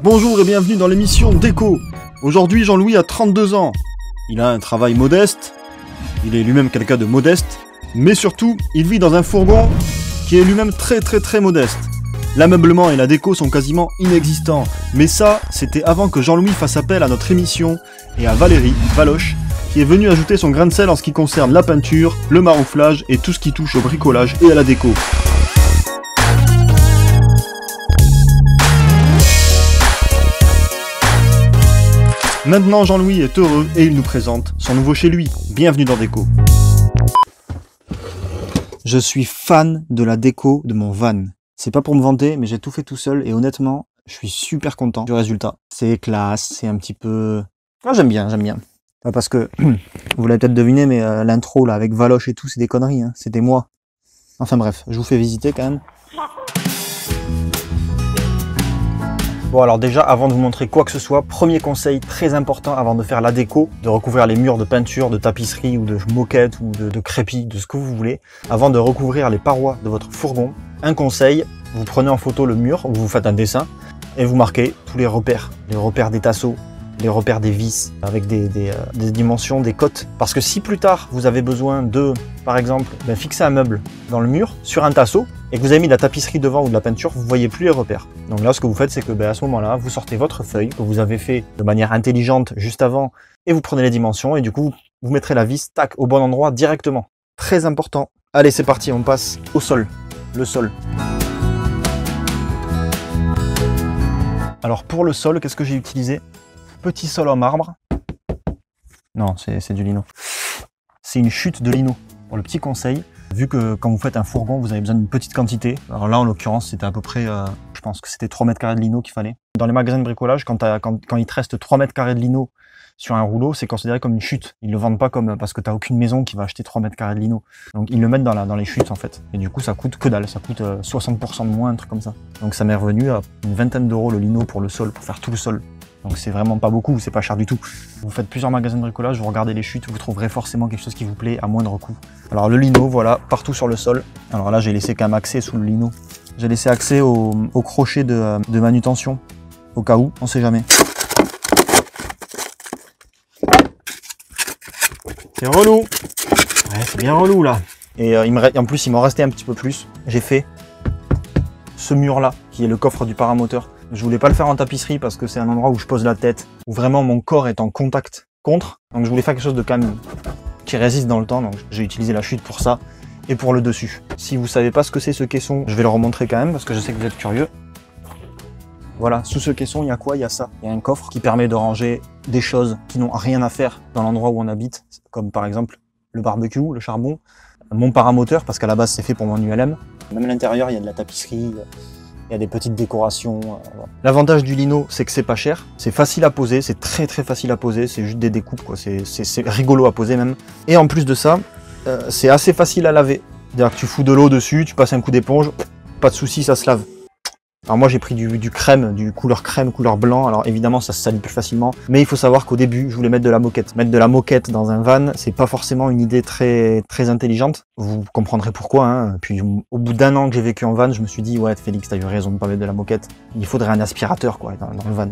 Bonjour et bienvenue dans l'émission Déco. Aujourd'hui, Jean-Louis a 32 ans. Il a un travail modeste, il est lui-même quelqu'un de modeste, mais surtout, il vit dans un fourgon qui est lui-même très modeste. L'ameublement et la déco sont quasiment inexistants, mais ça, c'était avant que Jean-Louis fasse appel à notre émission et à Valérie, Valoche, qui est venue ajouter son grain de sel en ce qui concerne la peinture, le marouflage et tout ce qui touche au bricolage et à la déco. Maintenant, Jean-Louis est heureux et il nous présente son nouveau chez lui. Bienvenue dans Déco. Je suis fan de la déco de mon van. C'est pas pour me vanter, mais j'ai tout fait tout seul et honnêtement, je suis super content du résultat. C'est classe, c'est un petit peu... Ah, j'aime bien. Pas parce que, vous l'avez peut-être deviné, mais l'intro là avec Valoche et tout, c'est des conneries, hein. C'était moi. Enfin bref, je vous fais visiter quand même. Bon alors déjà, avant de vous montrer quoi que ce soit, premier conseil très important avant de faire la déco, de recouvrir les murs de peinture, de tapisserie ou de moquette ou de crépi, de ce que vous voulez, avant de recouvrir les parois de votre fourgon, un conseil, vous prenez en photo le mur, vous faites un dessin et vous marquez tous les repères des tasseaux, les repères des vis avec des dimensions, des cotes. Parce que si plus tard vous avez besoin de, par exemple, fixer un meuble dans le mur sur un tasseau et que vous avez mis de la tapisserie devant ou de la peinture, vous voyez plus les repères. Donc là, ce que vous faites, c'est que à ce moment-là, vous sortez votre feuille que vous avez fait de manière intelligente juste avant et vous prenez les dimensions et du coup, vous mettrez la vis, tac, au bon endroit directement. Très important. Allez, c'est parti, on passe au sol. Le sol. Alors pour le sol, qu'est-ce que j'ai utilisé? Petit sol en marbre. Non, c'est du lino. C'est une chute de lino. Pour le petit conseil, vu que quand vous faites un fourgon, vous avez besoin d'une petite quantité. Alors là, en l'occurrence, c'était à peu près, je pense que c'était 3 mètres carrés de lino qu'il fallait. Dans les magasins de bricolage, quand il te reste 3 mètres carrés de lino sur un rouleau, c'est considéré comme une chute. Ils le vendent pas comme, parce que t'as aucune maison qui va acheter 3 mètres carrés de lino. Donc ils le mettent dans les chutes en fait. Et du coup, ça coûte que dalle. Ça coûte 60% de moins, un truc comme ça. Donc ça m'est revenu à une vingtaine d'euros le lino pour le sol, pour faire tout le sol. Donc c'est vraiment pas beaucoup, c'est pas cher du tout. Vous faites plusieurs magasins de bricolage, vous regardez les chutes, vous trouverez forcément quelque chose qui vous plaît à moindre coût. Alors le lino, voilà, partout sur le sol. Alors là, j'ai laissé quand même accès sous le lino. J'ai laissé accès au crochet de manutention, au cas où, on sait jamais. C'est relou. Ouais, c'est bien relou là. Et en plus, il m'en restait un petit peu plus. J'ai fait ce mur-là, qui est le coffre du paramoteur. Je voulais pas le faire en tapisserie parce que c'est un endroit où je pose la tête, où vraiment mon corps est en contact contre. Donc je voulais faire quelque chose de quand même qui résiste dans le temps. Donc j'ai utilisé la chute pour ça et pour le dessus. Si vous savez pas ce que c'est ce caisson, je vais le remontrer quand même parce que je sais que vous êtes curieux. Voilà, sous ce caisson, il y a quoi? Il y a ça. Il y a un coffre qui permet de ranger des choses qui n'ont rien à faire dans l'endroit où on habite, comme par exemple le barbecue, le charbon, mon paramoteur parce qu'à la base c'est fait pour mon ULM. Même à l'intérieur, il y a de la tapisserie. Il y a des petites décorations. Voilà. L'avantage du lino, c'est que c'est pas cher. C'est facile à poser, c'est très facile à poser. C'est juste des découpes, quoi. C'est rigolo à poser même. Et en plus de ça, c'est assez facile à laver. C'est-à-dire que tu fous de l'eau dessus, tu passes un coup d'éponge, pas de souci, ça se lave. Alors moi j'ai pris du crème, du couleur crème, couleur blanc. Alors évidemment ça se salit plus facilement. Mais il faut savoir qu'au début je voulais mettre de la moquette. Mettre de la moquette dans un van, c'est pas forcément une idée très intelligente. Vous comprendrez pourquoi. Hein. Puis au bout d'un an que j'ai vécu en van, je me suis dit ouais Félix, t'as eu raison de pas mettre de la moquette. Il faudrait un aspirateur quoi dans le van.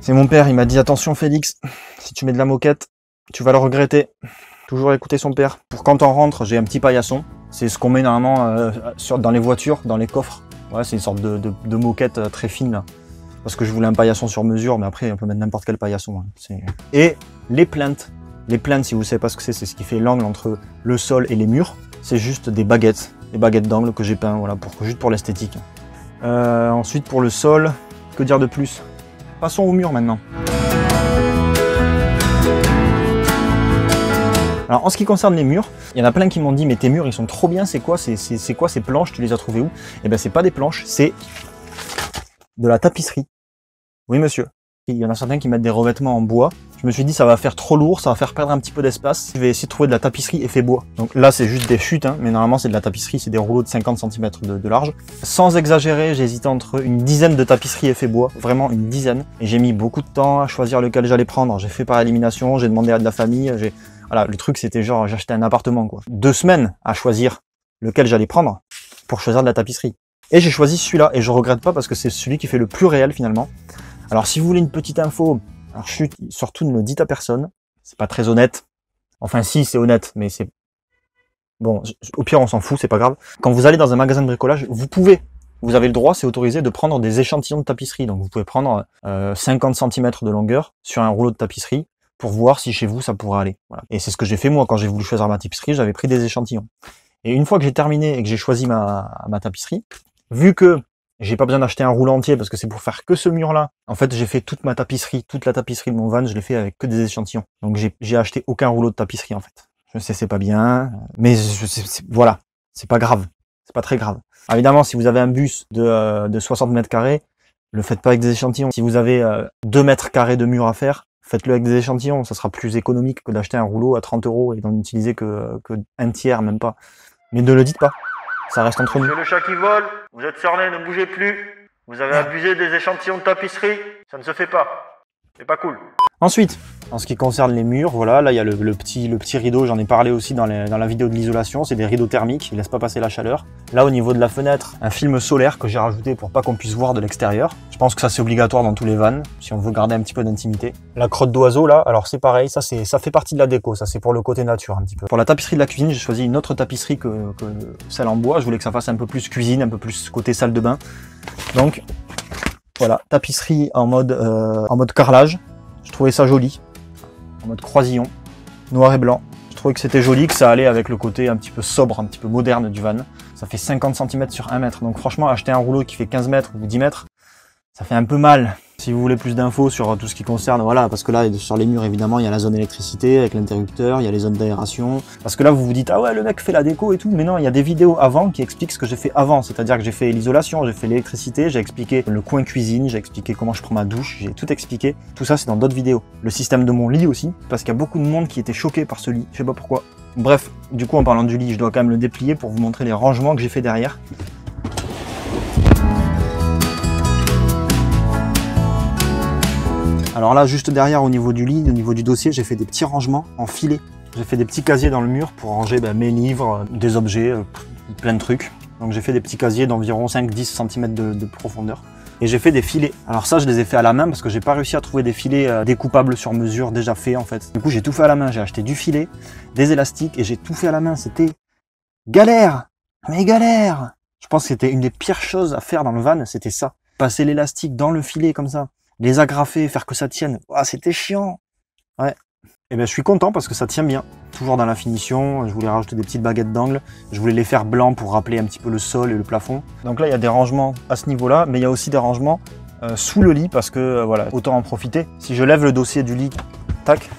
C'est mon père, il m'a dit attention Félix, si tu mets de la moquette, tu vas le regretter. Toujours écouter son père. Pour quand on rentre, j'ai un petit paillasson. C'est ce qu'on met normalement dans les voitures, dans les coffres. Ouais, c'est une sorte de moquette très fine là. Parce que je voulais un paillasson sur mesure, mais après on peut mettre n'importe quel paillasson. Hein. Et les plinthes. Les plinthes, si vous ne savez pas ce que c'est ce qui fait l'angle entre le sol et les murs. C'est juste des baguettes d'angle que j'ai peint, voilà, juste pour l'esthétique. Ensuite pour le sol, que dire de plus? Passons au mur maintenant. Alors en ce qui concerne les murs, il y en a plein qui m'ont dit mais tes murs ils sont trop bien, c'est quoi ces planches, tu les as trouvées où? Eh ben c'est pas des planches, c'est de la tapisserie. Oui monsieur. Il y en a certains qui mettent des revêtements en bois. Je me suis dit ça va faire trop lourd, ça va faire perdre un petit peu d'espace. Je vais essayer de trouver de la tapisserie effet bois. Donc là c'est juste des chutes, hein, mais normalement c'est de la tapisserie, c'est des rouleaux de 50 cm de large. Sans exagérer, j'ai hésité entre une dizaine de tapisseries effet bois, vraiment une dizaine. Et j'ai mis beaucoup de temps à choisir lequel j'allais prendre. J'ai fait par élimination, j'ai demandé à de la famille, voilà, le truc c'était genre j'achetais un appartement quoi. 2 semaines à choisir lequel j'allais prendre pour choisir de la tapisserie. Et j'ai choisi celui-là et je regrette pas parce que c'est celui qui fait le plus réel finalement. Alors si vous voulez une petite info, alors chut, surtout ne le dites à personne, c'est pas très honnête. Enfin si, c'est honnête, mais c'est... Bon, au pire on s'en fout, c'est pas grave. Quand vous allez dans un magasin de bricolage, vous avez le droit, c'est autorisé de prendre des échantillons de tapisserie. Donc vous pouvez prendre 50 cm de longueur sur un rouleau de tapisserie pour voir si chez vous ça pourrait aller. Voilà. Et c'est ce que j'ai fait moi quand j'ai voulu choisir ma tapisserie, j'avais pris des échantillons. Et une fois que j'ai terminé et que j'ai choisi ma tapisserie, vu que j'ai pas besoin d'acheter un rouleau entier parce que c'est pour faire que ce mur-là, en fait j'ai fait toute ma tapisserie, toute la tapisserie de mon van, je l'ai fait avec que des échantillons. Donc j'ai acheté aucun rouleau de tapisserie en fait. Je sais c'est pas bien, mais voilà, c'est pas grave, c'est pas très grave. Alors, évidemment, si vous avez un bus de 60 mètres carrés, le faites pas avec des échantillons. Si vous avez 2 mètres carrés de mur à faire, faites-le avec des échantillons, ça sera plus économique que d'acheter un rouleau à 30 € et d'en utiliser que un tiers, même pas. Mais ne le dites pas, ça reste entre nous. C'est le chat qui vole, vous êtes cerné, ne bougez plus. Vous avez abusé des échantillons de tapisserie, ça ne se fait pas. C'est pas cool. Ensuite, en ce qui concerne les murs, voilà, là il y a le petit rideau, j'en ai parlé aussi dans la vidéo de l'isolation, c'est des rideaux thermiques, ils laissent pas passer la chaleur. Là au niveau de la fenêtre, un film solaire que j'ai rajouté pour pas qu'on puisse voir de l'extérieur. Je pense que ça c'est obligatoire dans tous les vannes, si on veut garder un petit peu d'intimité. La crotte d'oiseau là, alors c'est pareil, ça fait partie de la déco, ça c'est pour le côté nature un petit peu. Pour la tapisserie de la cuisine, j'ai choisi une autre tapisserie que celle en bois, je voulais que ça fasse un peu plus cuisine, un peu plus côté salle de bain. Donc voilà, tapisserie en mode carrelage. Je trouvais ça joli, en mode croisillon, noir et blanc. Je trouvais que c'était joli, que ça allait avec le côté un petit peu sobre, un petit peu moderne du van. Ça fait 50 cm sur 1 mètre, donc franchement, acheter un rouleau qui fait 15 mètres ou 10 mètres, ça fait un peu mal. Si vous voulez plus d'infos sur tout ce qui concerne, voilà, parce que là, sur les murs, évidemment, il y a la zone électricité avec l'interrupteur, il y a les zones d'aération. Parce que là, vous vous dites, ah ouais, le mec fait la déco et tout. Mais non, il y a des vidéos avant qui expliquent ce que j'ai fait avant. C'est-à-dire que j'ai fait l'isolation, j'ai fait l'électricité, j'ai expliqué le coin cuisine, j'ai expliqué comment je prends ma douche, j'ai tout expliqué. Tout ça, c'est dans d'autres vidéos. Le système de mon lit aussi, parce qu'il y a beaucoup de monde qui était choqué par ce lit. Je sais pas pourquoi. Bref, du coup, en parlant du lit, je dois quand même le déplier pour vous montrer les rangements que j'ai fait derrière. Alors là, juste derrière, au niveau du lit, au niveau du dossier, j'ai fait des petits rangements en filet. J'ai fait des petits casiers dans le mur pour ranger mes livres, des objets, plein de trucs. Donc j'ai fait des petits casiers d'environ 5-10 cm de profondeur. Et j'ai fait des filets. Alors ça, je les ai fait à la main parce que j'ai pas réussi à trouver des filets découpables sur mesure déjà faits en fait. Du coup, j'ai tout fait à la main. J'ai acheté du filet, des élastiques et j'ai tout fait à la main. C'était galère, mais galère. Je pense que c'était une des pires choses à faire dans le van, c'était ça. Passer l'élastique dans le filet comme ça. Les agrafer, faire que ça tienne. Ah, c'était chiant. Ouais. Et ben je suis content parce que ça tient bien. Toujours dans la finition, je voulais rajouter des petites baguettes d'angle. Je voulais les faire blancs pour rappeler un petit peu le sol et le plafond. Donc là, il y a des rangements à ce niveau-là, mais il y a aussi des rangements sous le lit parce que voilà, autant en profiter. Si je lève le dossier du lit, tac,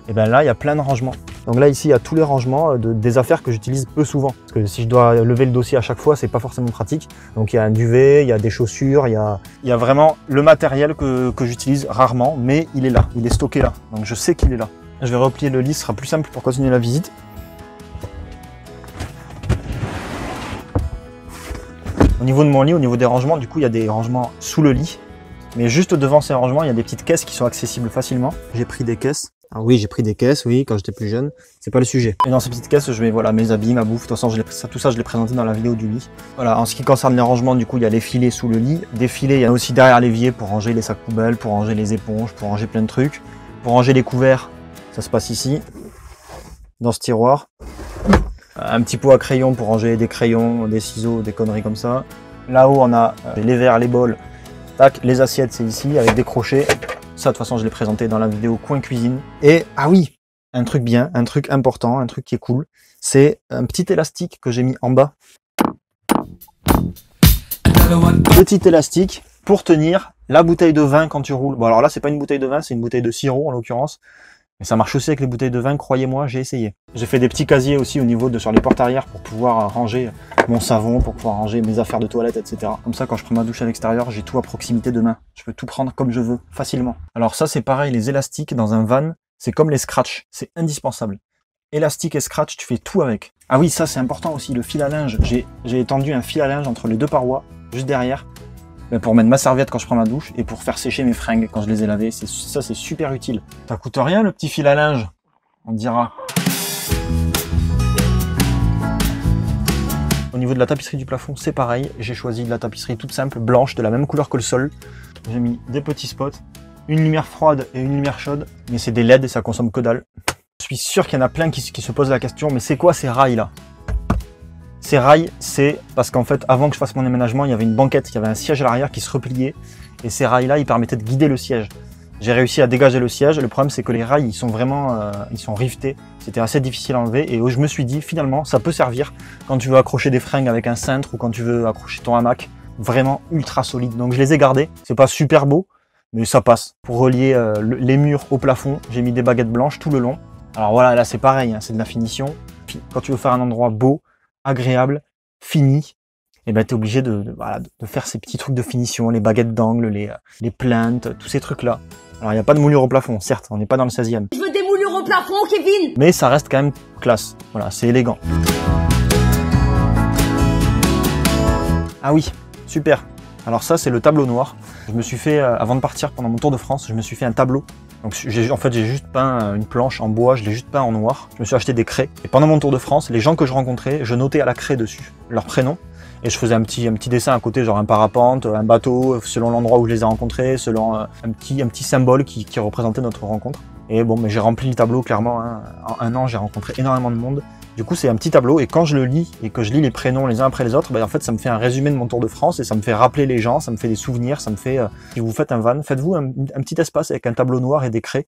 et ben là, il y a plein de rangements. Donc là, ici, il y a tous les rangements des affaires que j'utilise peu souvent. Parce que si je dois lever le dossier à chaque fois, c'est pas forcément pratique. Donc il y a un duvet, il y a des chaussures, il y a vraiment le matériel que j'utilise rarement, mais il est là, il est stocké là. Donc je sais qu'il est là. Je vais replier le lit, ce sera plus simple pour continuer la visite. Au niveau de mon lit, au niveau des rangements, du coup, il y a des rangements sous le lit. Mais juste devant ces rangements, il y a des petites caisses qui sont accessibles facilement. J'ai pris des caisses. Ah oui, j'ai pris des caisses, oui, quand j'étais plus jeune. C'est pas le sujet. Et dans ces petites caisses, je mets voilà, mes habits, ma bouffe. De toute façon, tout ça, je l'ai présenté dans la vidéo du lit. Voilà, en ce qui concerne les rangements, du coup, il y a les filets sous le lit. Des filets, il y a aussi derrière l'évier pour ranger les sacs poubelles, pour ranger les éponges, pour ranger plein de trucs. Pour ranger les couverts, ça se passe ici, dans ce tiroir. Un petit pot à crayon pour ranger des crayons, des ciseaux, des conneries comme ça. Là-haut, on a les verres, les bols. Tac, les assiettes, c'est ici, avec des crochets. Ça, de toute façon, je l'ai présenté dans la vidéo coin cuisine. Et, ah oui, un truc bien, un truc important, un truc qui est cool, c'est un petit élastique que j'ai mis en bas. Petit élastique pour tenir la bouteille de vin quand tu roules. Bon, alors là, c'est pas une bouteille de vin, c'est une bouteille de sirop en l'occurrence. Mais ça marche aussi avec les bouteilles de vin, croyez-moi, j'ai essayé. J'ai fait des petits casiers aussi au niveau sur les portes arrière pour pouvoir ranger mon savon, pour pouvoir ranger mes affaires de toilette, etc. Comme ça, quand je prends ma douche à l'extérieur, j'ai tout à proximité de main. Je peux tout prendre comme je veux, facilement. Alors ça, c'est pareil, les élastiques dans un van, c'est comme les scratchs, c'est indispensable. Élastique et scratch, tu fais tout avec. Ah oui, ça c'est important aussi, le fil à linge. J'ai étendu un fil à linge entre les deux parois, juste derrière, pour mettre ma serviette quand je prends ma douche et pour faire sécher mes fringues quand je les ai lavées. Ça, c'est super utile. Ça coûte rien le petit fil à linge, on dira. Au niveau de la tapisserie du plafond, c'est pareil. J'ai choisi de la tapisserie toute simple, blanche, de la même couleur que le sol. j'ai mis des petits spots, une lumière froide et une lumière chaude, mais c'est des LED et ça consomme que dalle. Je suis sûr qu'il y en a plein qui se posent la question, mais c'est quoi ces rails là? Ces rails, c'est parce qu'en fait, avant que je fasse mon aménagement, il y avait une banquette, il y avait un siège à l'arrière qui se repliait, et ces rails là, ils permettaient de guider le siège. J'ai réussi à dégager le siège, le problème c'est que les rails, ils sont vraiment, ils sont rivetés, c'était assez difficile à enlever, et je me suis dit, finalement, ça peut servir quand tu veux accrocher des fringues avec un cintre, ou quand tu veux accrocher ton hamac, vraiment ultra solide. Donc je les ai gardés, c'est pas super beau, mais ça passe. Pour relier les murs au plafond, j'ai mis des baguettes blanches tout le long. Alors voilà, là c'est pareil, hein, c'est de la finition. Quand tu veux faire un endroit beau, agréable, fini, et ben tu es obligé de faire ces petits trucs de finition, les baguettes d'angle, les plaintes, tous ces trucs-là. Alors il n'y a pas de moulure au plafond, certes, on n'est pas dans le 16e. Je veux des moulures au plafond, Kevin! Mais ça reste quand même classe, voilà, c'est élégant. Ah oui, super. Alors ça c'est le tableau noir. Je me suis fait, avant de partir pendant mon tour de France, je me suis fait un tableau. Donc en fait j'ai juste peint une planche en bois, je l'ai juste peint en noir. Je me suis acheté des craies. Et pendant mon tour de France, les gens que je rencontrais, je notais à la craie dessus leur prénom. Et je faisais un petit dessin à côté, genre un parapente, un bateau, selon l'endroit où je les ai rencontrés, selon un petit symbole qui représentait notre rencontre. Et bon, mais j'ai rempli le tableau clairement, hein. En un an j'ai rencontré énormément de monde. Du coup c'est un petit tableau et quand je le lis et que je lis les prénoms les uns après les autres, en fait ça me fait un résumé de mon tour de France et ça me fait rappeler les gens, ça me fait des souvenirs, ça me fait... si vous faites un van, faites-vous un petit espace avec un tableau noir et des craies.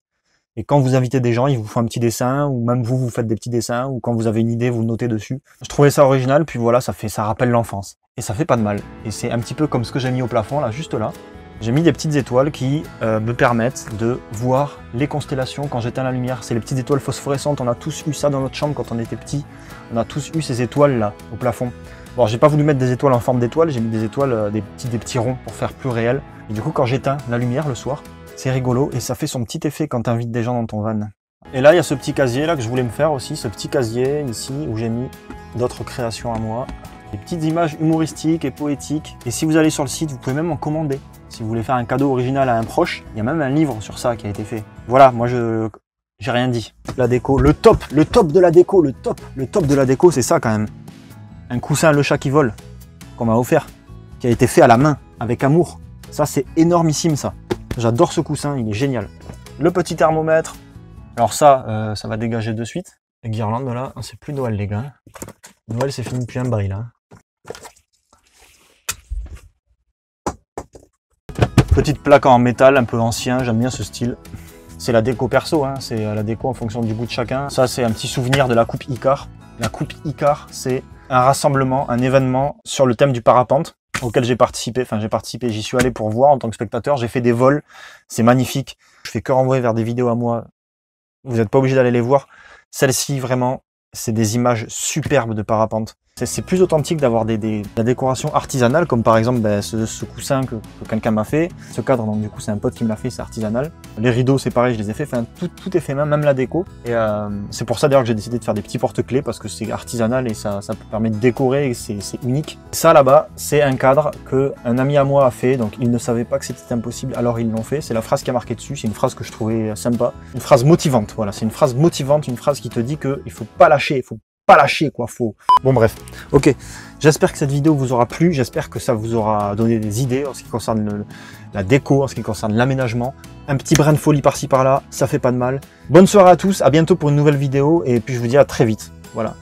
Et quand vous invitez des gens, ils vous font un petit dessin, ou même vous faites des petits dessins, ou quand vous avez une idée, vous le notez dessus. Je trouvais ça original, puis voilà, ça rappelle l'enfance. Et ça fait pas de mal. Et c'est un petit peu comme ce que j'ai mis au plafond, là, juste là. J'ai mis des petites étoiles qui me permettent de voir les constellations quand j'éteins la lumière. C'est les petites étoiles phosphorescentes, on a tous eu ça dans notre chambre quand on était petit. On a tous eu ces étoiles là, au plafond. Bon, j'ai pas voulu mettre des étoiles en forme d'étoiles, j'ai mis des étoiles, des petits ronds pour faire plus réel. Et du coup, quand j'éteins la lumière le soir, c'est rigolo et ça fait son petit effet quand tu invites des gens dans ton van. Et là, il y a ce petit casier là que je voulais me faire aussi, ce petit casier ici où j'ai mis d'autres créations à moi. Des petites images humoristiques et poétiques. Et si vous allez sur le site, vous pouvez même en commander. Si vous voulez faire un cadeau original à un proche, il y a même un livre sur ça qui a été fait. Voilà, moi j'ai rien dit. La déco, le top de la déco, le top de la déco, c'est ça quand même. Un coussin Le Chat qui vole, qu'on m'a offert, qui a été fait à la main, avec amour. Ça, c'est énormissime ça. J'adore ce coussin, il est génial. Le petit thermomètre. Alors ça, ça va dégager de suite. Les guirlandes là, c'est plus Noël les gars. Noël c'est fini depuis un bail là. Petite plaque en métal, un peu ancien, j'aime bien ce style. C'est la déco perso, hein. C'est la déco en fonction du goût de chacun. Ça c'est un petit souvenir de la coupe Icar. La coupe Icar, c'est un rassemblement, un événement sur le thème du parapente auquel j'ai participé, j'y suis allé pour voir en tant que spectateur, j'ai fait des vols, c'est magnifique. Je fais que renvoyer vers des vidéos à moi, vous n'êtes pas obligé d'aller les voir. Celle-ci, vraiment, c'est des images superbes de parapente. C'est plus authentique d'avoir de la décoration artisanale, comme par exemple ce coussin que quelqu'un m'a fait. Ce cadre, donc du coup, c'est un pote qui me l'a fait, c'est artisanal. Les rideaux, c'est pareil, je les ai fait. Enfin, tout est fait même la déco. Et c'est pour ça d'ailleurs que j'ai décidé de faire des petits porte-clés, parce que c'est artisanal et ça permet de décorer et c'est unique. Ça là-bas, c'est un cadre que un ami à moi a fait, donc il ne savait pas que c'était impossible, alors ils l'ont fait. C'est la phrase qui a marqué dessus, c'est une phrase que je trouvais sympa. Une phrase motivante, voilà, c'est une phrase motivante, une phrase qui te dit qu'il faut pas lâcher, il faut pas lâcher quoi, faut... Bon bref, ok, j'espère que cette vidéo vous aura plu, j'espère que ça vous aura donné des idées en ce qui concerne la déco, en ce qui concerne l'aménagement. Un petit brin de folie par-ci par-là, ça fait pas de mal. Bonne soirée à tous, à bientôt pour une nouvelle vidéo, et puis je vous dis à très vite, voilà.